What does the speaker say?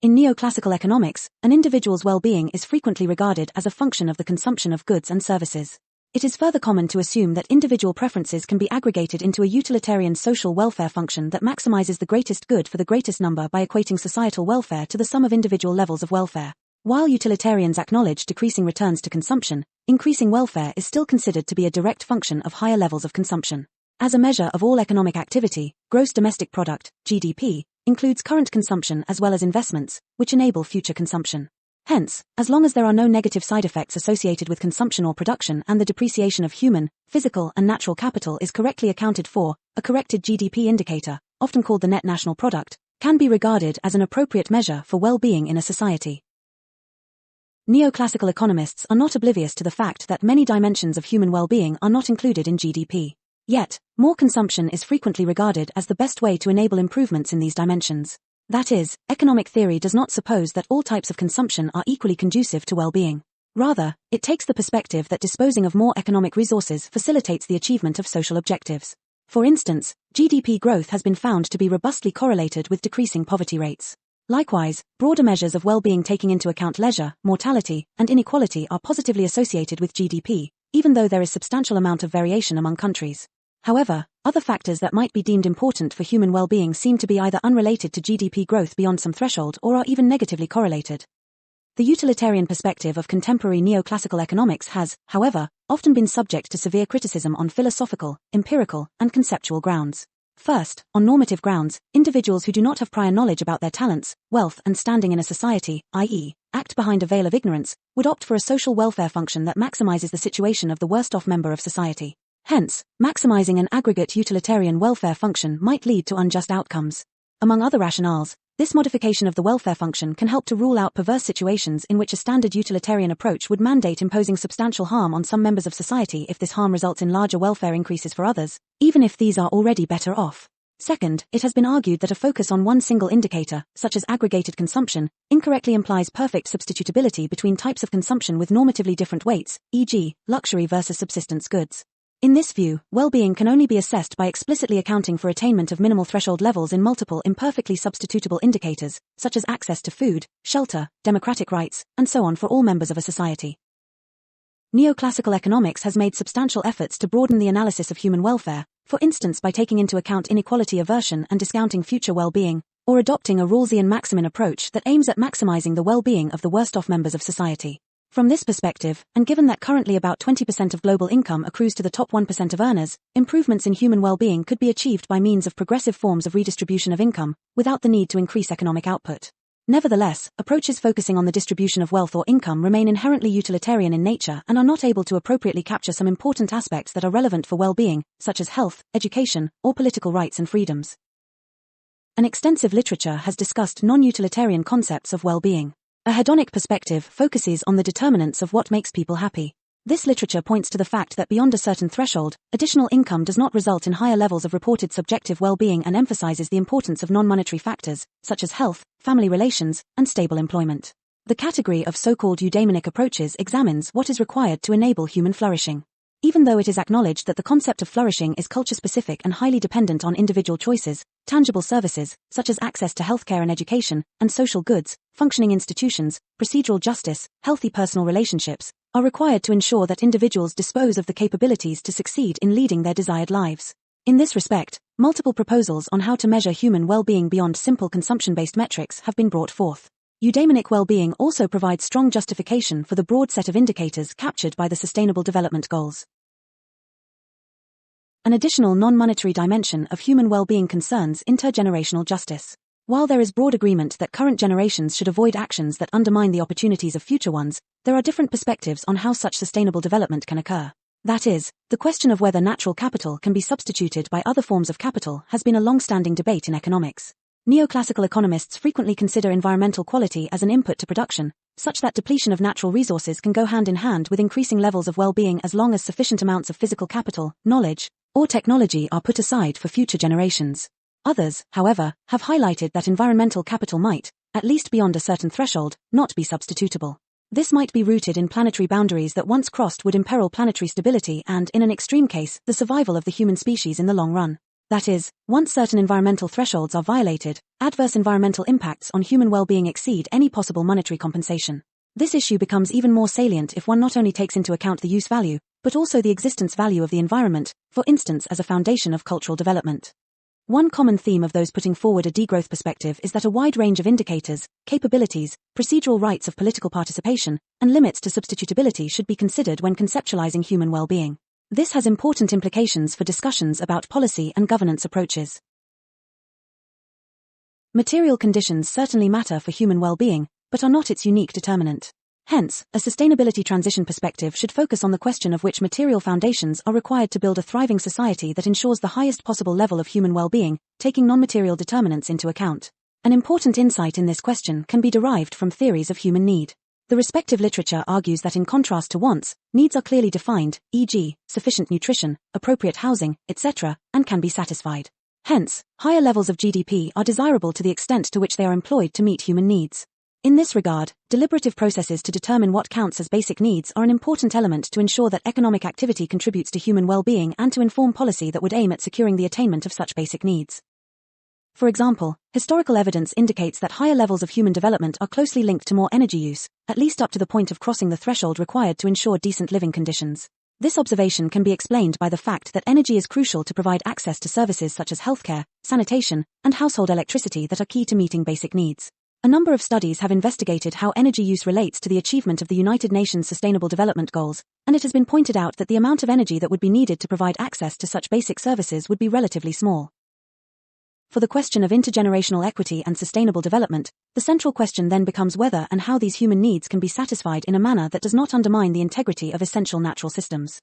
In neoclassical economics, an individual's well-being is frequently regarded as a function of the consumption of goods and services. It is further common to assume that individual preferences can be aggregated into a utilitarian social welfare function that maximizes the greatest good for the greatest number by equating societal welfare to the sum of individual levels of welfare. While utilitarians acknowledge decreasing returns to consumption, increasing welfare is still considered to be a direct function of higher levels of consumption. As a measure of all economic activity, gross domestic product, GDP, includes current consumption as well as investments, which enable future consumption. Hence, as long as there are no negative side effects associated with consumption or production and the depreciation of human, physical and natural capital is correctly accounted for, a corrected GDP indicator, often called the net national product, can be regarded as an appropriate measure for well-being in a society. Neoclassical economists are not oblivious to the fact that many dimensions of human well-being are not included in GDP. Yet, more consumption is frequently regarded as the best way to enable improvements in these dimensions. That is, economic theory does not suppose that all types of consumption are equally conducive to well-being. Rather, it takes the perspective that disposing of more economic resources facilitates the achievement of social objectives. For instance, GDP growth has been found to be robustly correlated with decreasing poverty rates. Likewise, broader measures of well-being taking into account leisure, mortality, and inequality are positively associated with GDP, even though there is substantial amount of variation among countries. However, other factors that might be deemed important for human well-being seem to be either unrelated to GDP growth beyond some threshold or are even negatively correlated. The utilitarian perspective of contemporary neoclassical economics has, however, often been subject to severe criticism on philosophical, empirical, and conceptual grounds. First, on normative grounds, individuals who do not have prior knowledge about their talents, wealth, and standing in a society, i.e., act behind a veil of ignorance, would opt for a social welfare function that maximizes the situation of the worst-off member of society. Hence, maximizing an aggregate utilitarian welfare function might lead to unjust outcomes. Among other rationales, this modification of the welfare function can help to rule out perverse situations in which a standard utilitarian approach would mandate imposing substantial harm on some members of society if this harm results in larger welfare increases for others, even if these are already better off. Second, it has been argued that a focus on one single indicator, such as aggregated consumption, incorrectly implies perfect substitutability between types of consumption with normatively different weights, e.g., luxury versus subsistence goods. In this view, well-being can only be assessed by explicitly accounting for attainment of minimal threshold levels in multiple imperfectly substitutable indicators, such as access to food, shelter, democratic rights, and so on for all members of a society. Neoclassical economics has made substantial efforts to broaden the analysis of human welfare, for instance by taking into account inequality aversion and discounting future well-being, or adopting a Rawlsian maximin approach that aims at maximizing the well-being of the worst-off members of society. From this perspective, and given that currently about 20% of global income accrues to the top 1% of earners, improvements in human well-being could be achieved by means of progressive forms of redistribution of income, without the need to increase economic output. Nevertheless, approaches focusing on the distribution of wealth or income remain inherently utilitarian in nature and are not able to appropriately capture some important aspects that are relevant for well-being, such as health, education, or political rights and freedoms. An extensive literature has discussed non-utilitarian concepts of well-being. A hedonic perspective focuses on the determinants of what makes people happy. This literature points to the fact that beyond a certain threshold, additional income does not result in higher levels of reported subjective well-being and emphasizes the importance of non-monetary factors, such as health, family relations, and stable employment. The category of so-called eudaimonic approaches examines what is required to enable human flourishing. Even though it is acknowledged that the concept of flourishing is culture-specific and highly dependent on individual choices, tangible services, such as access to healthcare and education, and social goods, functioning institutions, procedural justice, healthy personal relationships, are required to ensure that individuals dispose of the capabilities to succeed in leading their desired lives. In this respect, multiple proposals on how to measure human well-being beyond simple consumption-based metrics have been brought forth. Eudaimonic well-being also provides strong justification for the broad set of indicators captured by the Sustainable Development Goals. An additional non-monetary dimension of human well-being concerns intergenerational justice. While there is broad agreement that current generations should avoid actions that undermine the opportunities of future ones, there are different perspectives on how such sustainable development can occur. That is, the question of whether natural capital can be substituted by other forms of capital has been a long-standing debate in economics. Neoclassical economists frequently consider environmental quality as an input to production, such that depletion of natural resources can go hand in hand with increasing levels of well-being as long as sufficient amounts of physical capital, knowledge, or technology are put aside for future generations. Others, however, have highlighted that environmental capital might, at least beyond a certain threshold, not be substitutable. This might be rooted in planetary boundaries that once crossed would imperil planetary stability and, in an extreme case, the survival of the human species in the long run. That is, once certain environmental thresholds are violated, adverse environmental impacts on human well-being exceed any possible monetary compensation. This issue becomes even more salient if one not only takes into account the use value, but also the existence value of the environment, for instance as a foundation of cultural development. One common theme of those putting forward a degrowth perspective is that a wide range of indicators, capabilities, procedural rights of political participation, and limits to substitutability should be considered when conceptualizing human well-being. This has important implications for discussions about policy and governance approaches. Material conditions certainly matter for human well-being, but are not its unique determinant. Hence, a sustainability transition perspective should focus on the question of which material foundations are required to build a thriving society that ensures the highest possible level of human well-being, taking non-material determinants into account. An important insight in this question can be derived from theories of human need. The respective literature argues that in contrast to wants, needs are clearly defined, e.g., sufficient nutrition, appropriate housing, etc., and can be satisfied. Hence, higher levels of GDP are desirable to the extent to which they are employed to meet human needs. In this regard, deliberative processes to determine what counts as basic needs are an important element to ensure that economic activity contributes to human well-being and to inform policy that would aim at securing the attainment of such basic needs. For example, historical evidence indicates that higher levels of human development are closely linked to more energy use, at least up to the point of crossing the threshold required to ensure decent living conditions. This observation can be explained by the fact that energy is crucial to provide access to services such as healthcare, sanitation, and household electricity that are key to meeting basic needs. A number of studies have investigated how energy use relates to the achievement of the United Nations Sustainable Development Goals, and it has been pointed out that the amount of energy that would be needed to provide access to such basic services would be relatively small. For the question of intergenerational equity and sustainable development, the central question then becomes whether and how these human needs can be satisfied in a manner that does not undermine the integrity of essential natural systems.